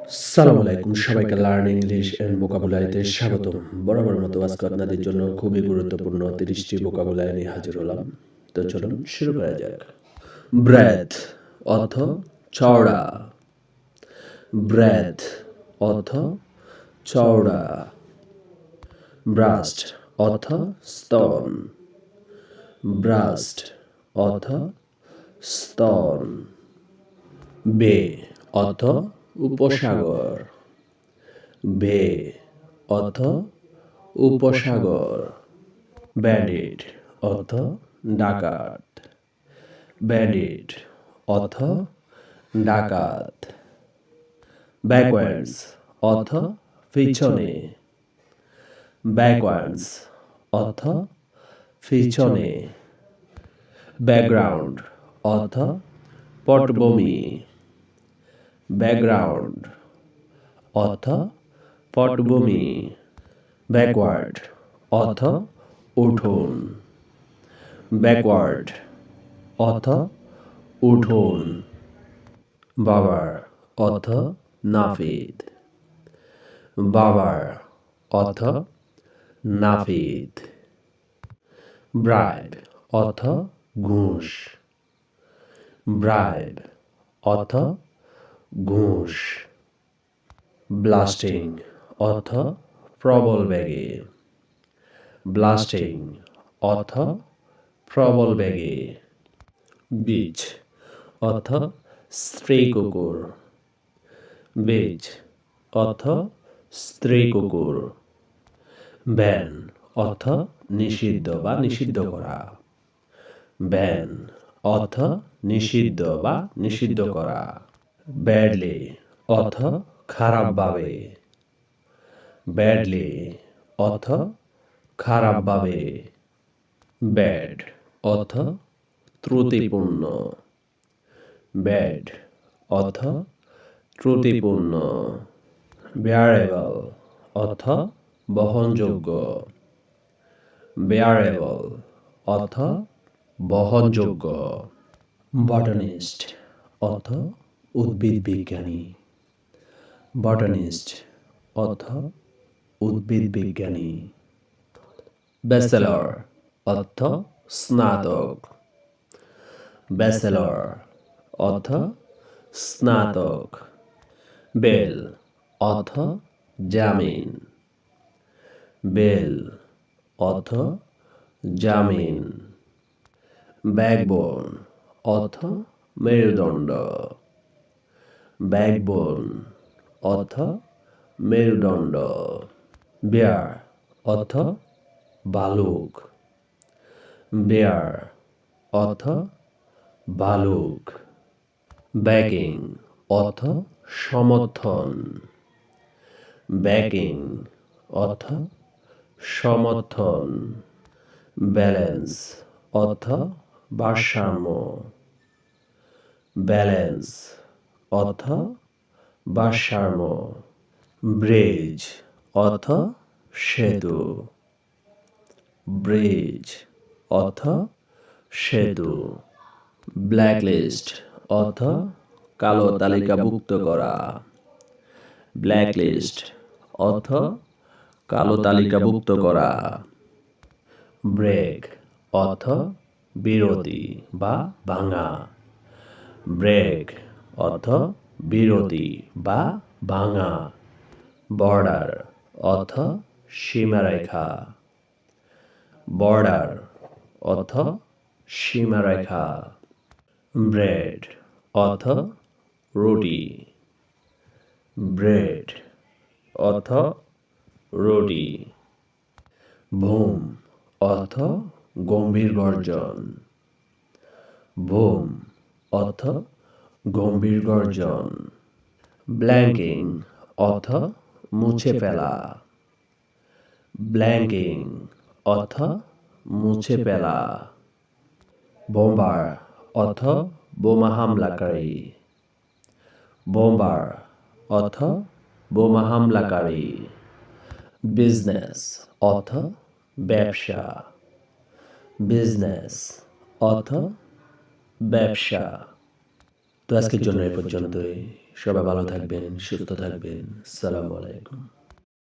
সালাম আলাইকুম সবাইকে লার্ন ইংলিশ এন্ড ভোকাবুলারিতে স্বাগতম। বরাবর মতো আজকে আপনাদের জন্য খুবই গুরুত্বপূর্ণ 30টি ভোকাবুলারি নিয়ে হাজির হলাম। তো চলুন শুরু করা যাক। ব্রেথ অর্থ চওড়া। ব্রেথ অর্থ চওড়া। ব্রাস্ট অর্থ স্তন। ব্রাস্ট অর্থ স্তন। বে অর্থ উপসাগর। বে অর্থ উপসাগর। ব্যান্ডিট অর্থ ডাকাত। ব্যান্ডিট অর্থ ডাকাত। ব্যাকওয়ার্ডস অর্থ পিছনে। ব্যাকওয়ার্ডস অর্থ পিছনে। ব্যাকগ্রাউন্ড অর্থ পটভূমি। ব্যাকগ্রাউন্ড অর্থ পটভূমি। ব্যাকওয়ার্ড অর্থ উঠোন। ব্যাকওয়ার্ড অর্থ উঠোন। বাবার অর্থ নাপিত। বাবার অর্থ নাপিত। ব্রাইব অর্থ ঘুষ। ব্রাইব অর্থ ঘুষ। ব্লাস্টিং অর্থ প্রবল বেগে। ব্লাস্টিং অর্থ প্রবল বেগে। বিচ অর্থ স্ত্রী কুকুর। বিচ অর্থ স্ত্রী কুকুর। ব্যান অর্থ নিষিদ্ধ বা নিষিদ্ধ করা। ব্যান অর্থ নিষিদ্ধ বা নিষিদ্ধ করা। ব্যাডলি অর্থ খারাপভাবে। ব্যাডলি অর্থ খারাপভাবে। ব্যাড অর্থ ত্রুটিপূর্ণ। ব্যাড অর্থ ত্রুটিপূর্ণ। বেয়ারেবল অর্থ বহনযোগ্য। বেয়ারেবল অর্থ বহনযোগ্য। বটানিস্ট অর্থ উদ্ভিদ বিজ্ঞানী। বটানিস্ট অর্থ উদ্ভিদ বিজ্ঞানী। ব্যাচেলর অর্থ স্নাতক। ব্যাচেলর অর্থ স্নাতক। বেল অর্থ জামিন। বেল অর্থ জামিন। ব্যাকবোন অর্থ মেরুদণ্ড। ব্যাকবোন অর্থ মেরুদণ্ড। বেয়ার অর্থ ভালুক। বেয়ার অর্থ ভালুক। ব্যাকিং অর্থ সমর্থন। ব্যাকিং অর্থ সমর্থন। ব্যালেন্স অর্থ ভারসাম্য। ব্যালেন্স অর্থ ভারসাম্য। ব্রিজ অর্থ সেতু। ব্রিজ অর্থ সেতু। ব্ল্যাকলিস্ট অর্থ কালো তালিকাভুক্ত করা। ব্ল্যাকলিস্ট অর্থ কালো তালিকাভুক্ত করা। ব্রেক অর্থ বিরতি বা ভাঙা। ব্রেক অর্থ বিরতি বা ভাঙা। বর্ডার অর্থ সীমারেখা। বর্ডার অর্থ সীমারেখা। ব্রেড অর্থ রুটি। ব্রেড অর্থ রুটি। বুম অর্থ গম্ভীর গর্জন। বুম অর্থ গম্ভীর গর্জন। ব্ল্যাঙ্কিং অর্থ মুছে ফেলা। ব্ল্যাঙ্কিং অর্থ মুছে ফেলা। বোম্বার অর্থ বোমা হামলাকারী। বোম্বার অর্থ বোমা হামলাকারী। বিজনেস অর্থ ব্যবসা। বিজনেস অর্থ ব্যবসা। তো আজকের জন্য এই পর্যন্তই। সবাই ভালো থাকবেন, সুস্থ থাকবেন। আসসালামু আলাইকুম।